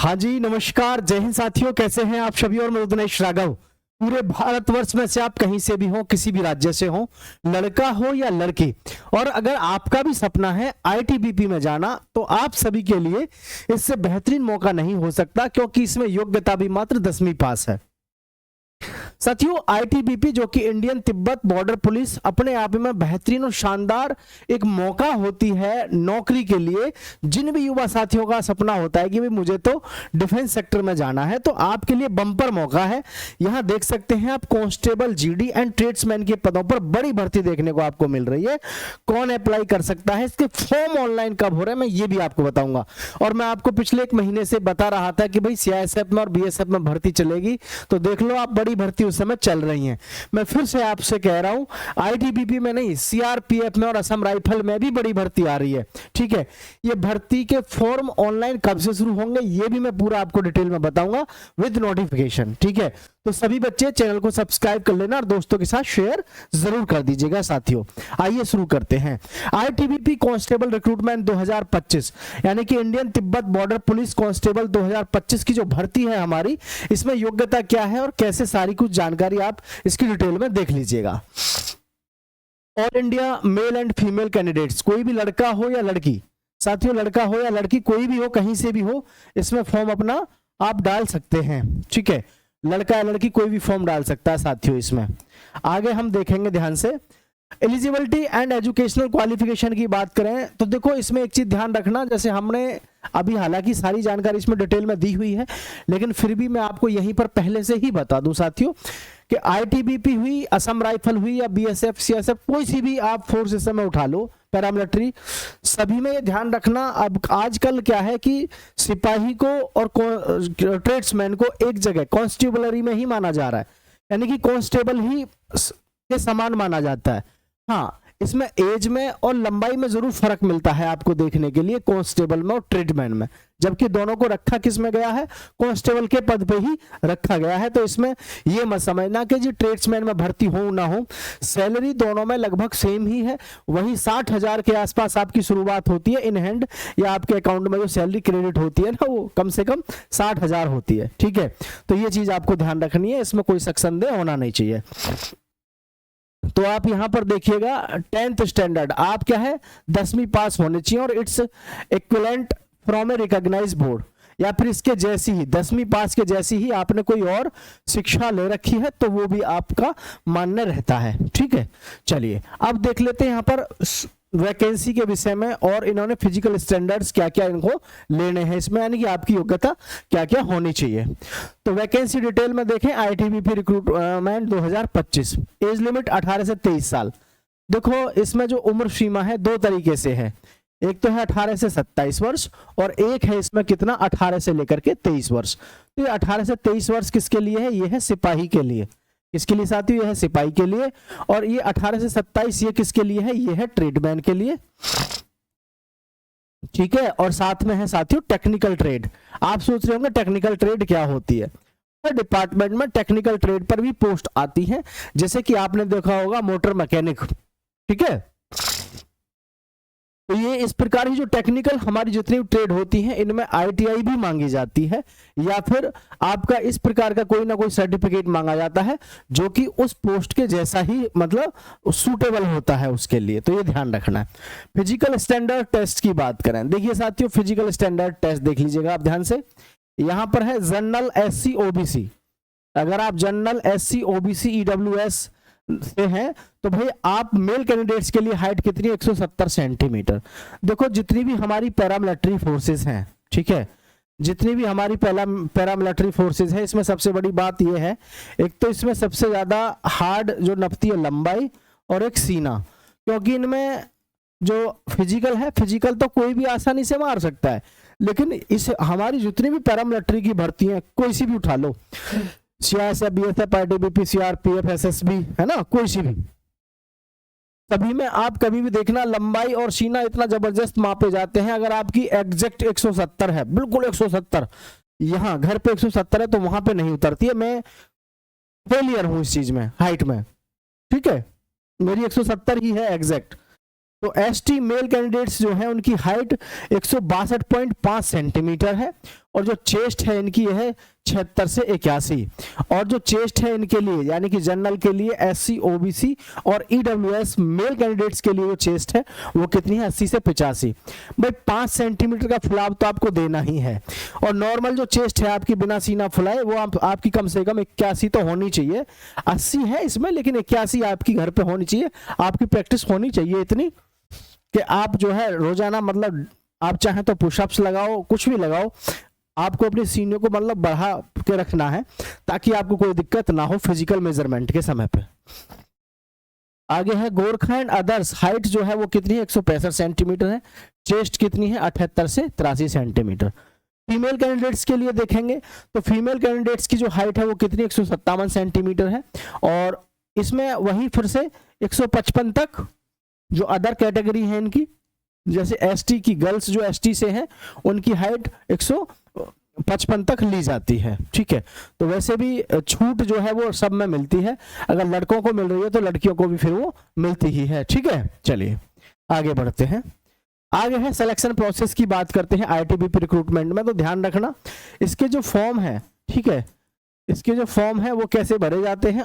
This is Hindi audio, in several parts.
हाँ जी, नमस्कार, जय हिंद साथियों। कैसे हैं आप सभी? और मैं दिनेश राघव। पूरे भारतवर्ष में से आप कहीं से भी हो, किसी भी राज्य से हो, लड़का हो या लड़की, और अगर आपका भी सपना है आईटीबीपी में जाना, तो आप सभी के लिए इससे बेहतरीन मौका नहीं हो सकता, क्योंकि इसमें योग्यता भी मात्र 10वीं पास है। साथियों, आईटीबीपी जो कि इंडियन तिब्बत बॉर्डर पुलिस अपने आप में बेहतरीन और शानदार एक मौका होती है नौकरी के लिए। जिन भी युवा साथियों का सपना होता है कि भाई मुझे तो डिफेंस सेक्टर में जाना है, तो आपके लिए बम्पर मौका है। यहां देख सकते हैं आप, कांस्टेबल, जीडी एंड ट्रेड्समैन के पदों पर बड़ी भर्ती देखने को आपको मिल रही है। कौन अप्लाई कर सकता है, इसके फॉर्म ऑनलाइन कब हो रहे हैं, मैं ये भी आपको बताऊंगा। और मैं आपको पिछले 1 महीने से बता रहा था कि भाई सीआईएसएफ में और बीएसएफ में भर्ती चलेगी, तो देख लो आप, बड़ी भर्ती उस समय चल रही हैं। मैं फिर से आपसे कह रहा हूं, आईटीबीपी में नहीं, सीआरपीएफ में और असम राइफल में भी बड़ी भर्ती आ रही है। ठीक है, ये भर्ती के फॉर्म ऑनलाइन कब से शुरू होंगे, ये भी मैं पूरा आपको डिटेल में बताऊंगा विद नोटिफिकेशन। ठीक है, तो सभी बच्चे चैनल को सब्सक्राइब कर लेना और दोस्तों के साथ शेयर जरूर कर दीजिएगा साथियों। आइए शुरू करते हैं। आईटीबीपी कांस्टेबल रिक्रूटमेंट 2025, यानी कि Indian Tibet border police constable 2025 की जो भर्ती है हमारी, इसमें योग्यता क्या है और कैसे, सारी कुछ जानकारी आप इसकी डिटेल में देख लीजिएगा। All India male and female candidates, कोई भी लड़का हो या लड़की, साथियों लड़का हो या लड़की कोई भी हो, कहीं से भी हो, इसमें फॉर्म अपना आप डाल सकते हैं। ठीक है, लड़का या लड़की कोई भी फॉर्म डाल सकता है साथियों। इसमें आगे हम देखेंगे ध्यान से। एलिजिबिलिटी एंड एजुकेशनल क्वालिफिकेशन की बात करें तो देखो, इसमें एक चीज ध्यान रखना, जैसे हमने अभी हालांकि सारी जानकारी इसमें डिटेल में दी हुई है, लेकिन फिर भी मैं आपको यहीं पर पहले से ही बता दूं साथियों कि आईटीबीपी हुई, असम राइफल हुई या बीएसएफ, सीएसएफ, कोई सी भी आप फोर्स इस समय उठा लो, पैरामिलिट्री, सभी में ये ध्यान रखना। अब आजकल क्या है कि सिपाही को और ट्रेड्समैन को एक जगह कांस्टेबलरी में ही माना जा रहा है, यानी कि कांस्टेबल ही के समान माना जाता है। हाँ, इसमें एज में और लंबाई में जरूर फर्क मिलता है आपको देखने के लिए, कांस्टेबल में और ट्रेडमैन में, जबकि दोनों को रखा किस में गया है, कांस्टेबल के पद पे ही रखा गया है। तो इसमें ये मत समझना कि जी ट्रेड्समैन में भर्ती हो ना हो, सैलरी दोनों में लगभग सेम ही है। वही 60,000 के आसपास आपकी शुरुआत होती है इन हैंड, या आपके अकाउंट में जो सैलरी क्रेडिट होती है ना, वो कम से कम 60,000 होती है। ठीक है, तो ये चीज आपको ध्यान रखनी है, इसमें कोई शक संदेह होना नहीं चाहिए। तो आप यहां पर देखिएगा 10th स्टैंडर्ड आप क्या है, 10वीं पास होने चाहिए, और it's equivalent from a recognised board, या फिर इसके जैसी ही 10वीं पास के जैसी ही आपने कोई और शिक्षा ले रखी है तो वो भी आपका मान्य रहता है। ठीक है, चलिए अब देख लेते हैं यहां पर वैकेंसी के विषय में, और इन्होंने फिजिकल स्टैंडर्ड्स क्या क्या इनको लेने हैं इसमें, यानी कि आपकी योग्यता क्या क्या होनी चाहिए। तो वैकेंसी डिटेल में देखें, आईटीबीपी रिक्रूटमेंट 2025, एज लिमिट 18 से 23 साल। देखो इसमें जो उम्र सीमा है 2 तरीके से है, एक तो है 18 से 27 वर्ष, और एक है इसमें कितना, 18 से लेकर के 23 वर्ष। तो ये 18 से 23 वर्ष किसके लिए है, ये है सिपाही के लिए। किसके लिए साथियों, ये है सिपाही के लिए। और ये 18 से 27 ये किसके लिए है, ये है ट्रेडमैन के लिए। ठीक है, और साथ में है साथियों टेक्निकल ट्रेड। आप सोच रहे होंगे टेक्निकल ट्रेड क्या होती है, डिपार्टमेंट में टेक्निकल ट्रेड पर भी पोस्ट आती है, जैसे कि आपने देखा होगा मोटर मैकेनिक। ठीक है, तो ये इस प्रकार की जो टेक्निकल हमारी जितनी ट्रेड होती हैं, इनमें आईटीआई भी मांगी जाती है, या फिर आपका इस प्रकार का कोई ना कोई सर्टिफिकेट मांगा जाता है जो कि उस पोस्ट के जैसा ही मतलब सूटेबल होता है उसके लिए। तो ये ध्यान रखना है। फिजिकल स्टैंडर्ड टेस्ट की बात करें, देखिए साथियों फिजिकल स्टैंडर्ड टेस्ट देख लीजिएगा आप ध्यान से। यहां पर है जनरल एससी ओबीसी, अगर आप जनरल एससी ओबीसी ईडब्ल्यूएस से हैं तो भाई आप मेल कैंडिडेट्स के लिए हाइट कितनी, 170 सेंटीमीटर। देखो जितनी भी हमारी पैरामिलिट्री फोर्सेस हैं, ठीक है, जितनी भी हमारी पैरामिलिट्री फोर्सेस है, इसमें सबसे बड़ी बात यह है, एक तो इसमें सबसे ज्यादा हार्ड जो नपती है लंबाई, और एक सीना, क्योंकि इनमें जो फिजिकल है, फिजिकल तो कोई भी आसानी से मार सकता है, लेकिन इस हमारी जितनी भी पैरामिलिट्री की भर्ती है, कोई सी भी उठा लो, CISF, BSF, ITBP, CRPF, SSB, है ना, कोई सी भी, सभी में आप कभी भी देखना लंबाई और सीना इतना जबरदस्त मापे जाते हैं। अगर आपकी एग्जैक्ट 170 है, बिल्कुल 170, यहाँ घर पे 170 है, तो वहां पे नहीं उतरती है। मैं फेलियर हूं इस चीज में, हाइट में। ठीक है, मेरी 170 ही है एग्जैक्ट। तो एसटी मेल कैंडिडेट्स जो है उनकी हाइट 162.5 सेंटीमीटर है, और जो चेस्ट है इनकी यह है 76 से 81, और जो चेस्ट है इनके लिए यानी कि जनरल के लिए एससी ओबीसी और ईडब्ल्यूएस मेल कैंडिडेट्स के लिए जो चेस्ट है वो कितनी है 80 से 85। भाई 5 सेंटीमीटर का फुलाव तो आपको देना ही है, और नॉर्मल जो चेस्ट है आपकी बिना सीना फुलाए वो आपकी कम से कम 81 तो होनी चाहिए। 80 है इसमें लेकिन 81 आपकी घर पे होनी चाहिए, आपकी प्रैक्टिस होनी चाहिए इतनी कि आप जो है रोजाना मतलब आप चाहें तो पुशअप्स लगाओ, कुछ भी लगाओ, आपको अपनी सीनियों को मतलब बढ़ा के रखना है ताकि आपको कोई दिक्कत ना हो फिजिकल मेजरमेंट के समय पे। आगे है गोरखा एंड अदर्स, हाइट जो है वो कितनी है 165 सेंटीमीटर है, चेस्ट कितनी है 78 से 83 सेंटीमीटर। फीमेल कैंडिडेट्स के लिए देखेंगे तो फीमेल कैंडिडेट्स की जो हाइट है वो कितनी 157 सेंटीमीटर है, और इसमें वही फिर से 155 तक जो अदर कैटेगरी है इनकी, जैसे एसटी की गर्ल्स जो एसटी से हैं उनकी हाइट 155 तक ली जाती है। ठीक है, तो वैसे भी छूट जो है वो सब में मिलती है, अगर लड़कों को मिल रही है तो लड़कियों को भी फिर वो मिलती ही है। ठीक है, चलिए आगे बढ़ते हैं। आगे है सिलेक्शन प्रोसेस की बात करते हैं आईटीबीपी रिक्रूटमेंट में। तो ध्यान रखना इसके जो फॉर्म है, ठीक है, इसके जो फॉर्म है वो कैसे भरे जाते हैं,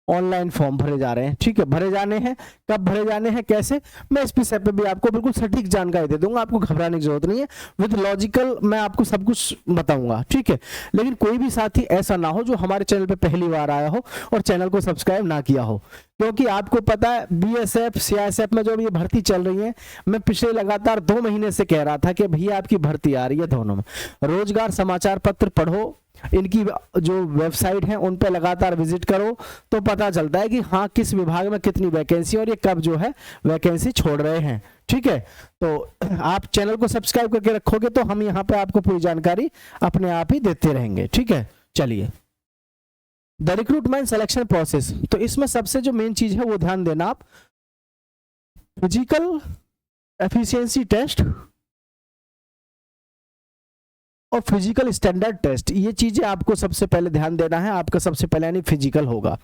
ऑनलाइन फॉर्म भरे जा रहे हैं। ठीक है, भरे जाने हैं, कब भरे जाने हैं, कैसे, मैं इस विषय पे भी आपको बिल्कुल सटीक जानकारी दे दूंगा, आपको घबराने की जरूरत नहीं है, विद लॉजिकल मैं आपको सब कुछ बताऊंगा। ठीक है, लेकिन कोई भी साथी ऐसा ना हो जो हमारे चैनल पे पहली बार आया हो और चैनल को सब्सक्राइब ना किया हो, क्योंकि आपको पता है बीएसएफ सीआईएसएफ में जो ये भर्ती चल रही है, मैं पिछले लगातार 2 महीने से कह रहा था कि भैया आपकी भर्ती आ रही है दोनों में। रोजगार समाचार पत्र पढ़ो, इनकी जो वेबसाइट है उन पे लगातार विजिट करो, तो पता चलता है कि हाँ किस विभाग में कितनी वैकेंसी और ये कब जो है वैकेंसी छोड़ रहे हैं। ठीक है, तो आप चैनल को सब्सक्राइब करके रखोगे तो हम यहाँ पे आपको पूरी जानकारी अपने आप ही देते रहेंगे। ठीक है, चलिए द रिक्रूटमेंट सिलेक्शन प्रोसेस, तो इसमें सबसे जो मेन चीज है वो ध्यान देना आप, फिजिकल एफिशिएंसी टेस्ट और फिजिकल स्टैंडर्ड टेस्ट, ये चीजें आपको सबसे पहले ध्यान देना है। आपका सबसे पहले यानी फिजिकल होगा।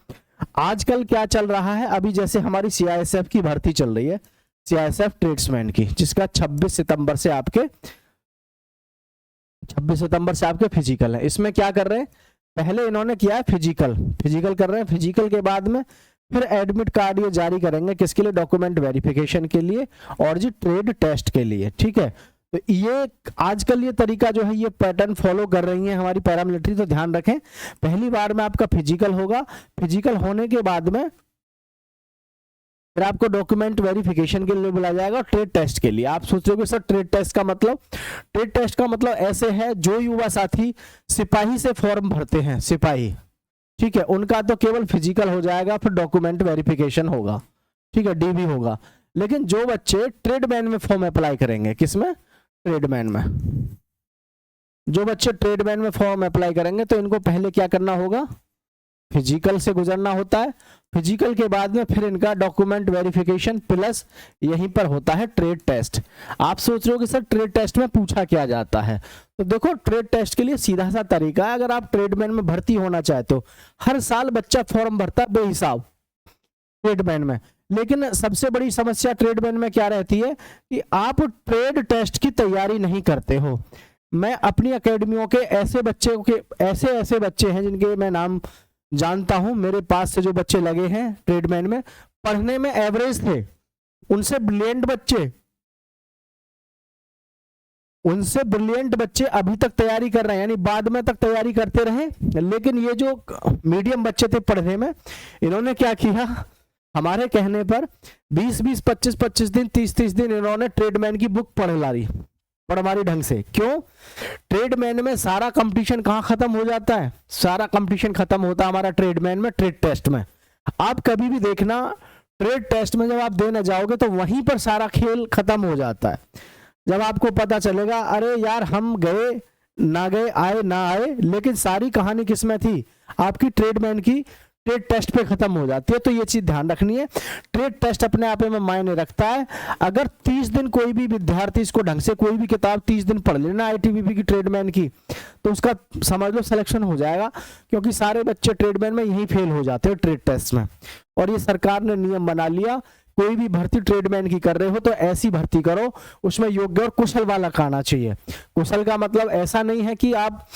आजकल क्या चल रहा है, अभी जैसे हमारी सीआईएसएफ की भर्ती चल रही है, सीआईएसएफ ट्रेड्समैन की, जिसका 26 सितंबर से आपके फिजिकल है। इसमें क्या कर रहे हैं, पहले इन्होंने किया है फिजिकल कर रहे हैं, फिजिकल के बाद में फिर एडमिट कार्ड ये जारी करेंगे, किसके लिए, डॉक्यूमेंट वेरिफिकेशन के लिए और जी ट्रेड टेस्ट के लिए। ठीक है, तो ये आजकल ये तरीका जो है ये पैटर्न फॉलो कर रही है हमारी पैरामिलिट्री, तो ध्यान रखें पहली बार में आपका फिजिकल होगा, फिजिकल होने के बाद में फिर आपको डॉक्यूमेंट वेरिफिकेशन के लिए बुलाया जाएगा, ट्रेड टेस्ट के लिए। आप सोच रहे हो सर ट्रेड टेस्ट का मतलब ऐसे है, जो युवा साथी सिपाही से फॉर्म भरते हैं, सिपाही, ठीक है, उनका तो केवल फिजिकल हो जाएगा, फिर डॉक्यूमेंट वेरिफिकेशन होगा, ठीक है, डीबी होगा। लेकिन जो बच्चे ट्रेडमैन में फॉर्म अप्लाई करेंगे, किसमें, ट्रेडमैन में, जो बच्चे ट्रेडमैन में फॉर्म अप्लाई करेंगे तो इनको पहले क्या करना होगा, फिजिकल से गुजरना होता है। फिजिकल के बाद में फिर इनका डॉक्यूमेंट वेरिफिकेशन प्लस यहीं पर होता है ट्रेड टेस्ट। आप सोच रहे हो कि सर ट्रेड टेस्ट में पूछा क्या जाता है, तो देखो ट्रेड टेस्ट के लिए सीधा सा तरीका है, अगर आप ट्रेडमैन में भर्ती होना चाहे तो हर साल बच्चा फॉर्म भरता है बेहिसाब ट्रेडमैन में, लेकिन सबसे बड़ी समस्या ट्रेडमैन में क्या रहती है कि आप ट्रेड टेस्ट की तैयारी नहीं करते हो। मैं अपनी एकेडमियों के ऐसे बच्चे हैं जिनके मैं नाम जानता हूं, मेरे पास से जो बच्चे लगे हैं ट्रेडमैन में, पढ़ने में एवरेज थे, उनसे ब्रिलियंट बच्चे अभी तक तैयारी कर रहे हैं, यानी बाद में तक तैयारी करते रहे। लेकिन ये जो मीडियम बच्चे थे पढ़ने में, इन्होंने क्या किया, हमारे कहने पर 20-20, 25-25 दिन, 30-30 दिन इन्होंने ट्रेडमैन की बुक पढ़ ढंग से। क्यों, ट्रेडमैन में सारा कंपटीशन कहाँ खत्म हो जाता है, सारा कंपटीशन खत्म होता है हमारा ट्रेडमैन में, ट्रेड टेस्ट में। आप कभी भी देखना ट्रेड टेस्ट में जब आप देने जाओगे तो वहीं पर सारा खेल खत्म हो जाता है, जब आपको पता चलेगा अरे यार हम गए ना गए, आए ना आए, लेकिन सारी कहानी किसमें थी, आपकी ट्रेडमैन की ट्रेड टेस्ट पे खत्म हो जाती है। तो ये चीज ध्यान रखनी है, ट्रेड टेस्ट अपने आप में मायने रखता है। अगर 30 दिन कोई भी विद्यार्थी इसको ढंग से कोई भी किताब 30 दिन पढ़ लेना आईटीबीपी की ट्रेडमैन की, तो उसका समझ लो सिलेक्शन हो जाएगा, क्योंकि सारे बच्चे ट्रेडमैन में यही फेल हो जाते हैं ट्रेड टेस्ट में। और ये सरकार ने नियम बना लिया, कोई भी भर्ती ट्रेडमैन की कर रहे हो तो ऐसी भर्ती करो, उसमें योग्य और कुशल वाला आना चाहिए। कुशल का मतलब ऐसा नहीं है कि आप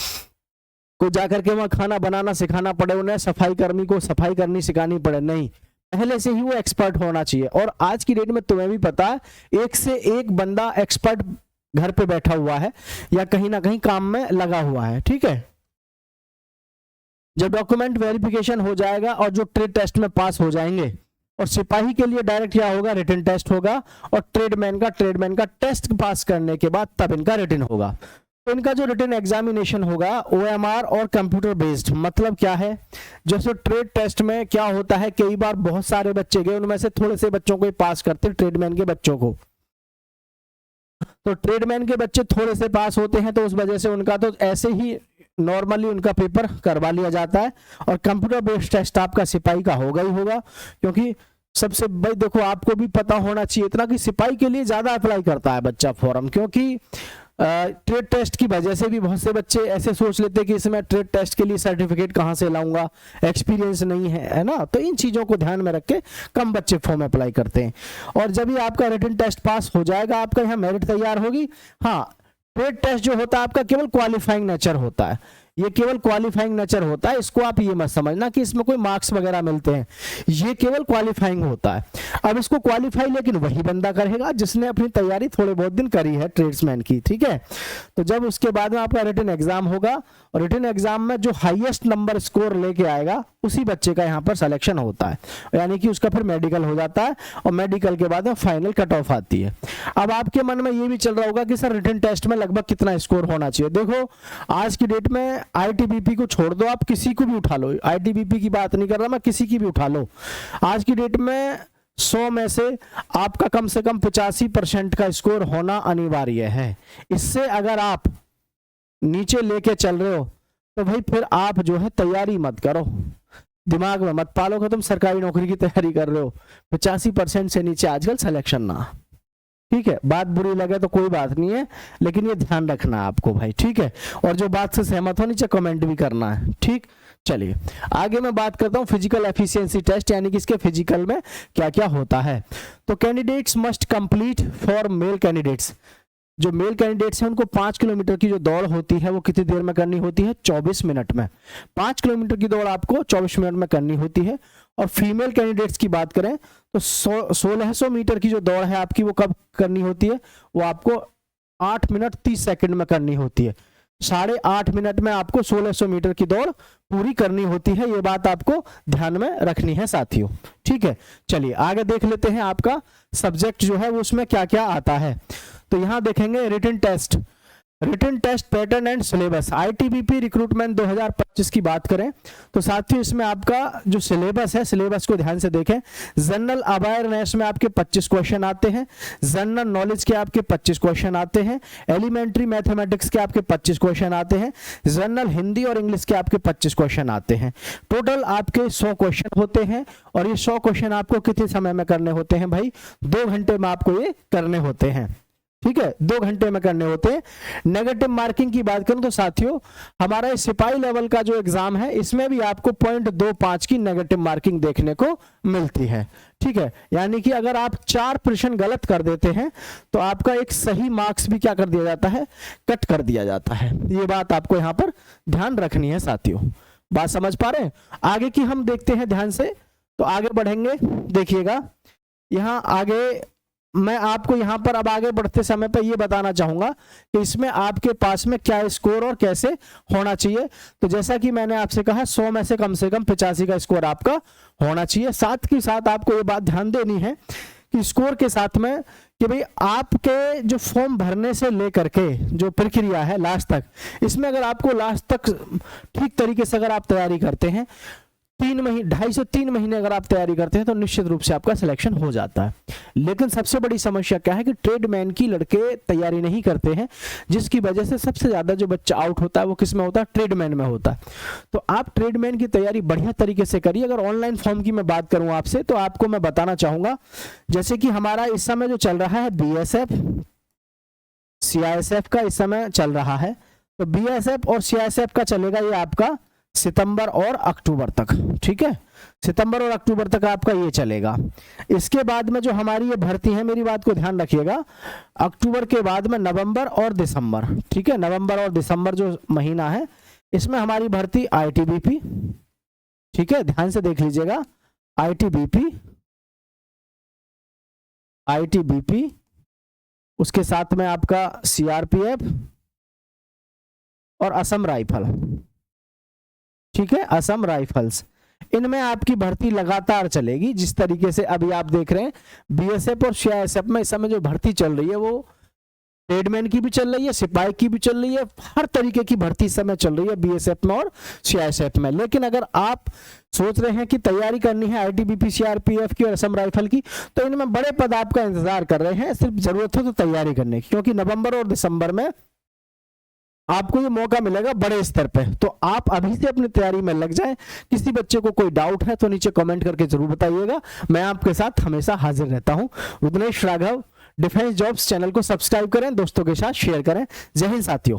को जाकर के वहां खाना बनाना सिखाना पड़े, उन्हें सफाई कर्मी को सफाई करनी सिखानी पड़े, नहीं, पहले से ही वो एक्सपर्ट होना चाहिए। और आज की डेट में तुम्हें भी पता है, एक से एक बंदा एक्सपर्ट घर पे बैठा हुआ है या कहीं ना कहीं काम में लगा हुआ है, ठीक है। जब डॉक्यूमेंट वेरिफिकेशन हो जाएगा और जो ट्रेड टेस्ट में पास हो जाएंगे, और सिपाही के लिए डायरेक्ट क्या होगा, रिटन टेस्ट होगा, और ट्रेडमैन का टेस्ट पास करने के बाद तब इनका रिटन होगा। तो इनका जो रिटन एग्जामिनेशन होगा OMR और कंप्यूटर बेस्ड। मतलब क्या है, जैसे ट्रेड टेस्ट में क्या होता है, कई बार बहुत सारे बच्चे गए, उनमें से थोड़े से बच्चों को ही पास करते ट्रेडमैन के बच्चों को, तो ट्रेडमैन के बच्चे थोड़े से पास होते हैं, तो उस वजह से उनका तो ऐसे ही नॉर्मली उनका पेपर करवा लिया जाता है। और कंप्यूटर बेस्ड टेस्ट आपका सिपाही का होगा ही होगा, क्योंकि सबसे भाई देखो, आपको भी पता होना चाहिए इतना कि सिपाही के लिए ज्यादा अप्लाई करता है बच्चा फॉर्म, क्योंकि ट्रेड टेस्ट की वजह से भी बहुत से बच्चे ऐसे सोच लेते हैं कि इसमें ट्रेड टेस्ट के लिए सर्टिफिकेट कहाँ से लाऊंगा, एक्सपीरियंस नहीं है ना। तो इन चीज़ों को ध्यान में रख के कम बच्चे फॉर्म अप्लाई करते हैं। और जब ही आपका रिटन टेस्ट पास हो जाएगा, आपका यहाँ मेरिट तैयार होगी। हाँ, ट्रेड टेस्ट जो होता है आपका केवल क्वालिफाइंग नेचर होता है, ये केवल क्वालिफाइंग नेचर होता है। इसको आप ये मत समझना कि इसमें कोई मार्क्स वगैरह मिलते हैं, ये केवल क्वालिफाइंग होता है। अब इसको क्वालिफाई लेकिन वही बंदा करेगा जिसने अपनी तैयारी थोड़े बहुत दिन करी है ट्रेड्समैन की, ठीक है। तो जब उसके बाद में आपका रिटन एग्जाम होगा, और रिटन एग्जाम में जो हाईएस्ट नंबर स्कोर लेके आएगा उसी बच्चे का यहाँ पर सिलेक्शन होता है, यानी कि उसका फिर मेडिकल हो जाता है, और मेडिकल के बाद में फाइनल कट ऑफ आती है। अब आपके मन में ये भी चल रहा होगा कि सर रिटन टेस्ट में लगभग कितना स्कोर होना चाहिए। देखो, आज की डेट में ITBP को छोड़ दो, आप किसी को भी उठा लो, ITBP की बात नहीं कर रहा मैं, किसी की भी उठा लो, आज की डेट में 100 में से आपका कम से कम 85% का स्कोर होना अनिवार्य है। इससे अगर आप नीचे लेके चल रहे हो तो भाई फिर आप जो है तैयारी मत करो, दिमाग में मत पालो कि तुम सरकारी नौकरी की तैयारी कर रहे हो। 85% से नीचे आजकल सिलेक्शन ना, ठीक है। बात बुरी लगे तो कोई बात नहीं है, लेकिन ये ध्यान रखना है आपको भाई, ठीक है। और जो बात से सहमत हो नीचे कमेंट भी करना है, ठीक। चलिए आगे मैं बात करता हूं फिजिकल एफिशिएंसी टेस्ट, यानी कि इसके फिजिकल में क्या क्या होता है। तो candidates must complete for male candidates, जो मेल कैंडिडेट्स हैं उनको 5 किलोमीटर की जो दौड़ होती है वो कितनी देर में करनी होती है, 24 मिनट में। 5 किलोमीटर की दौड़ आपको 24 मिनट में करनी होती है। और फीमेल कैंडिडेट्स की बात करें तो 1600 मीटर की जो दौड़ है आपकी वो कब करनी होती है, वो आपको 8 मिनट 30 सेकंड में करनी होती है। 8.5 मिनट में आपको 1600 मीटर की दौड़ पूरी करनी होती है, ये बात आपको ध्यान में रखनी है साथियों, ठीक है। चलिए आगे देख लेते हैं आपका सब्जेक्ट जो है वो उसमें क्या क्या आता है। तो यहां देखेंगे written test, written test pattern and syllabus. ITBP recruitment 2025 की बात करें तो साथियों इसमें आपका जो सिलेबस है, सिलेबस को ध्यान से देखें। जनरल अवेयरनेस में आपके 25 क्वेश्चन आते हैं, जनरल नॉलेज के आपके 25 क्वेश्चन आते हैं, एलिमेंट्री मैथमेटिक्स के आपके 25 क्वेश्चन आते हैं, जनरल हिंदी और इंग्लिश के आपके 25 क्वेश्चन आते हैं। टोटल आपके 100 क्वेश्चन होते हैं, और ये 100 क्वेश्चन आपको कितने समय में करने होते हैं भाई, 2 घंटे में आपको ये करने होते हैं, ठीक है, 2 घंटे में करने होते हैं। नेगेटिव मार्किंग की बात करूं तो साथियों हमारा सिपाही लेवल का जो एग्जाम है इसमें भी आपको 0.25 की नेगेटिव मार्किंग देखने को मिलती है, ठीक है। यानी कि अगर आप 4 प्रश्न गलत कर देते हैं तो आपका एक सही मार्क्स भी क्या कर दिया जाता है, कट कर दिया जाता है। ये बात आपको यहां पर ध्यान रखनी है साथियों, बात समझ पा रहे हैं। आगे की हम देखते हैं ध्यान से, तो आगे बढ़ेंगे, देखिएगा यहां आगे मैं आपको यहां पर अब आगे बढ़ते समय पर यह बताना चाहूंगा कि इसमें आपके पास में क्या स्कोर और कैसे होना चाहिए। तो जैसा कि मैंने आपसे कहा 100 में से कम 85 का स्कोर आपका होना चाहिए। साथ ही साथ आपको ये बात ध्यान देनी है कि स्कोर के साथ में कि भाई आपके जो फॉर्म भरने से लेकर के जो प्रक्रिया है लास्ट तक, इसमें अगर आपको लास्ट तक ठीक तरीके से अगर आप तैयारी करते हैं, 2.5 से 3 महीने अगर आप तैयारी करते हैं तो निश्चित रूप से आपका सिलेक्शन हो जाता है। लेकिन सबसे बड़ी समस्या क्या है कि ट्रेडमैन की लड़के तैयारी नहीं करते हैं, जिसकी वजह से सबसे ज्यादा जो बच्चा आउट होता है वो किस में होता है, ट्रेडमैन में होता है। तो आप ट्रेडमैन की तैयारी बढ़िया तरीके से करिए। अगर ऑनलाइन फॉर्म की मैं बात करूं आपसे तो आपको मैं बताना चाहूंगा, जैसे कि हमारा इस समय जो चल रहा है BSF CISF का इस समय चल रहा है, तो BSF और CISF का चलेगा ये आपका सितंबर और अक्टूबर तक, ठीक है। सितंबर और अक्टूबर तक आपका ये चलेगा। इसके बाद में जो हमारी ये भर्ती है, मेरी बात को ध्यान रखिएगा, अक्टूबर के बाद में नवंबर और दिसंबर, ठीक है, नवंबर और दिसंबर जो महीना है इसमें हमारी भर्ती आईटीबीपी, ठीक है, ध्यान से देख लीजिएगा, आईटीबीपी, उसके साथ में आपका सीआरपीएफ और असम राइफल, ठीक है, असम राइफल्स, इनमें आपकी भर्ती लगातार चलेगी। जिस तरीके से अभी आप देख रहे हैं बीएसएफ और सीआईएसएफ में इस समय जो भर्ती चल रही है वो ट्रेडमैन की भी चल रही है, सिपाही की भी चल रही है, हर तरीके की भर्ती इस समय चल रही है बीएसएफ में और सीआईएसएफ में। लेकिन अगर आप सोच रहे हैं कि तैयारी करनी है आईटीबीपी, सीआरपीएफ की और असम राइफल की, तो इनमें बड़े पद आपका इंतजार कर रहे हैं, सिर्फ जरूरत हो तो तैयारी करने की, क्योंकि नवंबर और दिसंबर में आपको ये मौका मिलेगा बड़े स्तर पे। तो आप अभी से अपनी तैयारी में लग जाएं। किसी बच्चे को कोई डाउट है तो नीचे कमेंट करके जरूर बताइएगा, मैं आपके साथ हमेशा हाजिर रहता हूं। Rudresh Raghav, defence jobs channel को सब्सक्राइब करें, दोस्तों के साथ शेयर करें। जय हिंद साथियों।